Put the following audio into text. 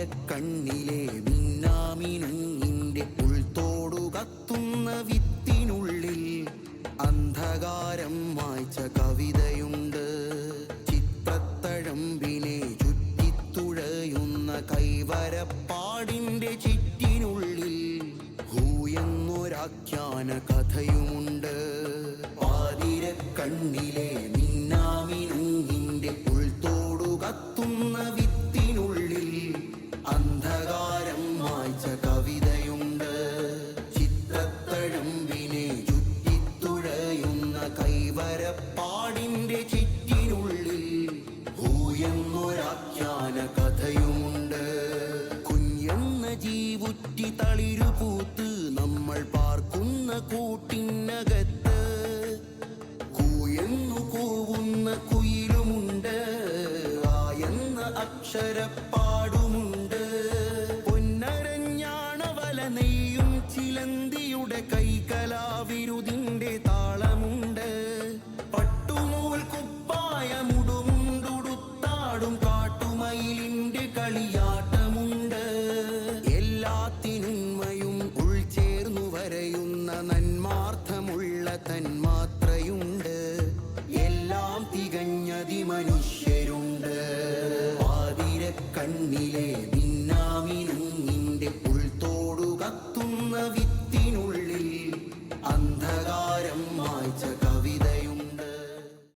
കണ്ണിലെ മിന്നാമിനുങ്ങിന്റെ ഉൾത്തോടു കത്തുന്ന വിത്തിനുള്ളിൽ അന്ധകാരം മായ്ച്ച കവിതയുണ്ട്. ചിത്രത്തഴമ്പിനെ ചുറ്റിത്തുഴയുന്ന കൈവരപ്പാടിന്റെ ചിറ്റിനുള്ളിൽ ഹൂയെന്നൊരാഖ്യാന കഥയുമുണ്ട്. കണ്ണിലെ മിന്നാമിനുങ്ങിന്റെ ഉൾത്തോടു കത്തുന്ന വിത്തിനുള്ളിൽ അന്ധകാരം മായ്ച്ച കവിതയുണ്ട്. ചിത്രത്തഴമ്പിനെ ചുറ്റിത്തുഴയുന്ന കൈവരപ്പാടിന്റെ ചിറ്റിനുള്ളിൽ ഹൂയെന്നൊരാഖ്യാന കഥയുമുണ്ട്. കുഞ്ഞെന്ന ജീവുറ്റി തളിരുപൂത്ത് നമ്മൾ പാർക്കുന്ന കൂട്ടിനകത്ത് കൂവുന്ന കുയിലുമുണ്ട്. ആയെന്ന അക്ഷരപ്പാടുമുണ്ട്. പൊന്നരഞ്ഞാണവല നെയ്യും ചിലന്തിയുടെ കൈകലാവിരുതിന്റെ താളമുണ്ട്. പട്ടുനൂൽ കുപ്പായമുടുമുണ്ടുടുത്താടും കാട്ടുമയിലിന്റെ കളിയാട്ടമുണ്ട്. എല്ലാത്തിനുന്മയും ഉൾച്ചേർന്നു വരയുന്ന നന്മാർത്ഥമുള്ള തന്മാത്രയുണ്ട്. എല്ലാം തികഞ്ഞതിമനുഷ്യരുണ്ട്. കണ്ണിലെ മിന്നാമിനുങ്ങിന്റെ ഉൾത്തോടു കത്തുന്ന